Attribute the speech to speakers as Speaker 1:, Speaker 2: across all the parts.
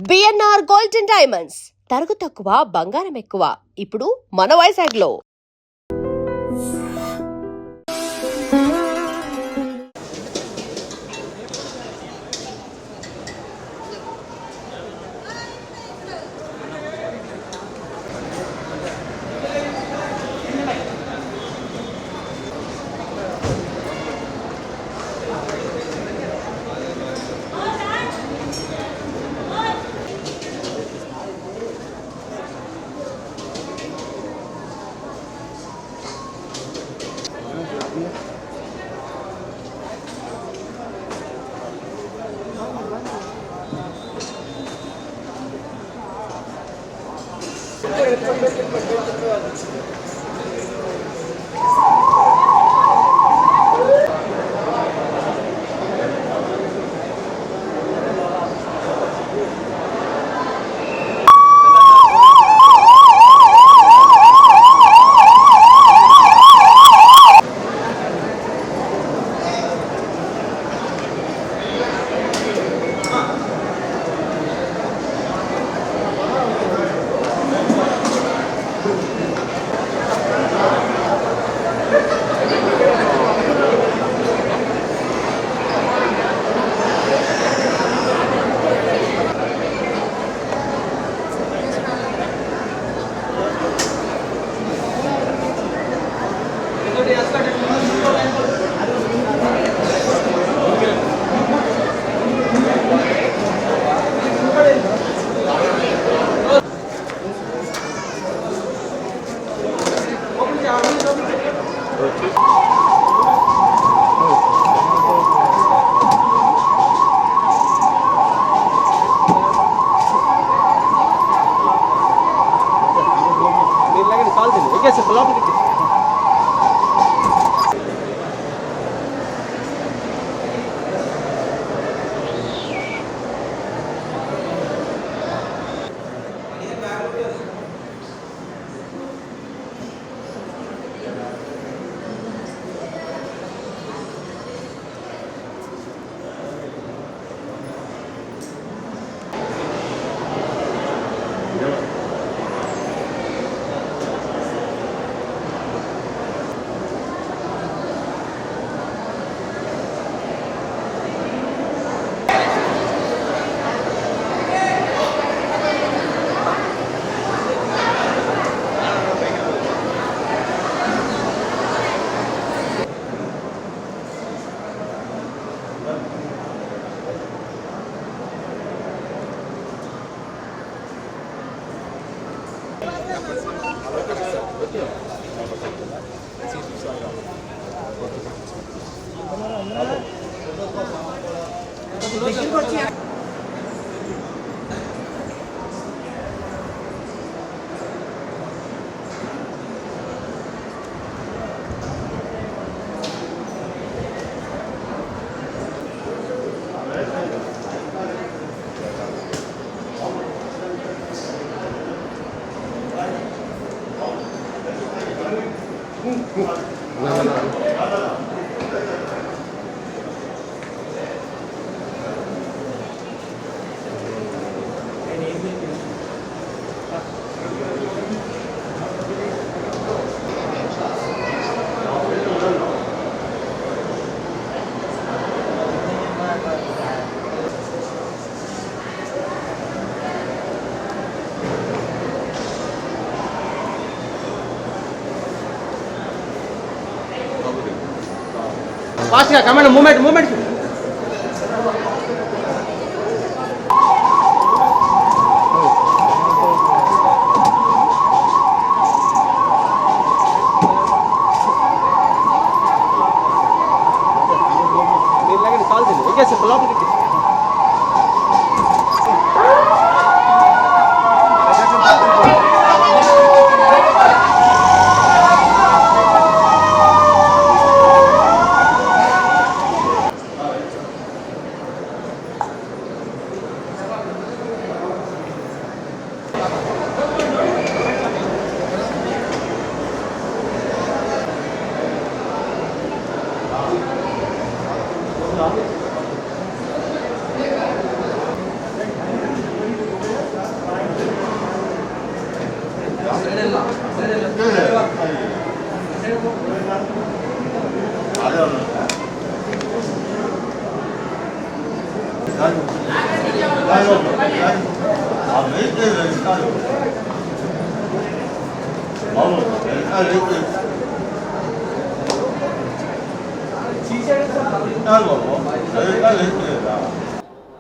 Speaker 1: BNR gold and diamonds తరుగు తక్కువ బంగారం ఎక్కువ. ఇప్పుడు మన వైజాగ్లో.
Speaker 2: फास्ट का कमेंट मूवमेंट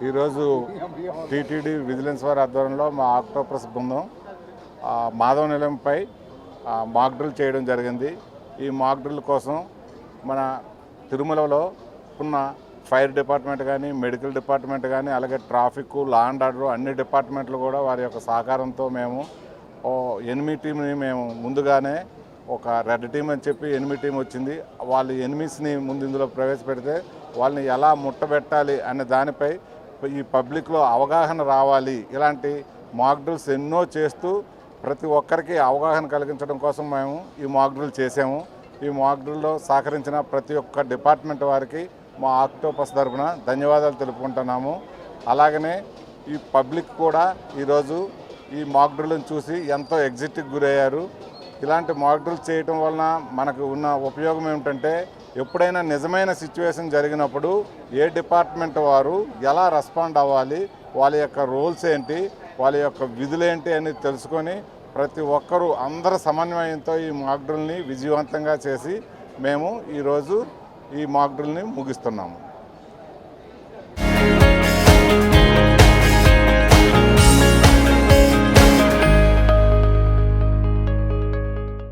Speaker 2: ఈరోజు టీటీడీ విజిలెన్స్ వారి ఆధ్వర్యంలో మా ఆక్టోపస్ బృందం మాధవ నిలయంపై మాక్ డ్రిల్ చేయడం జరిగింది. ఈ మాక్ డ్రిల్ కోసం మన తిరుమలలో ఉన్న ఫైర్ డిపార్ట్మెంట్ కానీ, మెడికల్ డిపార్ట్మెంట్ కానీ, అలాగే ట్రాఫిక్, లా అండ్ ఆర్డర్ అన్ని డిపార్ట్మెంట్లు కూడా వారి యొక్క సహకారంతో మేము ఎనిమీ టీంని మేము ముందుగానే ఒక రెడ్ టీం అని చెప్పి ఎనిమీ టీం వచ్చింది. వాళ్ళు ఎనిమీస్ని ముందు ఇందులో ప్రవేశపెడితే వాళ్ళని ఎలా ముట్టబెట్టాలి అనే దానిపై ఈ పబ్లిక్లో అవగాహన రావాలి. ఇలాంటి మాక్ డ్రిల్స్ ఎన్నో చేస్తూ ప్రతి ఒక్కరికి అవగాహన కలిగించడం కోసం మేము ఈ మాక్ డ్రిల్ చేసాము. ఈ మాక్ డ్రిల్లో సహకరించిన ప్రతి ఒక్క డిపార్ట్మెంట్ వారికి మా ఆక్టోపస్ తరఫున ధన్యవాదాలు తెలుపుకుంటున్నాము. అలాగనే ఈ పబ్లిక్ కూడా ఈరోజు ఈ మాక్ డ్రిల్ని చూసి ఎంతో ఎగ్జైట్కి గురయ్యారు. ఇలాంటి మాక్ డ్రిల్ చేయటం వలన మనకు ఉన్న ఉపయోగం ఏమిటంటే, ఎప్పుడైనా నిజమైన సిచ్యువేషన్ జరిగినప్పుడు ఏ డిపార్ట్మెంట్ వారు ఎలా రెస్పాండ్ అవ్వాలి, వాళ్ళ యొక్క రోల్స్ ఏంటి, వాళ్ళ యొక్క విధులేంటి అని తెలుసుకొని ప్రతి ఒక్కరూ అందరి సమన్వయంతో ఈ మాక్ డ్రిల్ని విజయవంతంగా చేసి మేము ఈరోజు ఈ మాక్ డ్రిల్ని ముగిస్తున్నాము.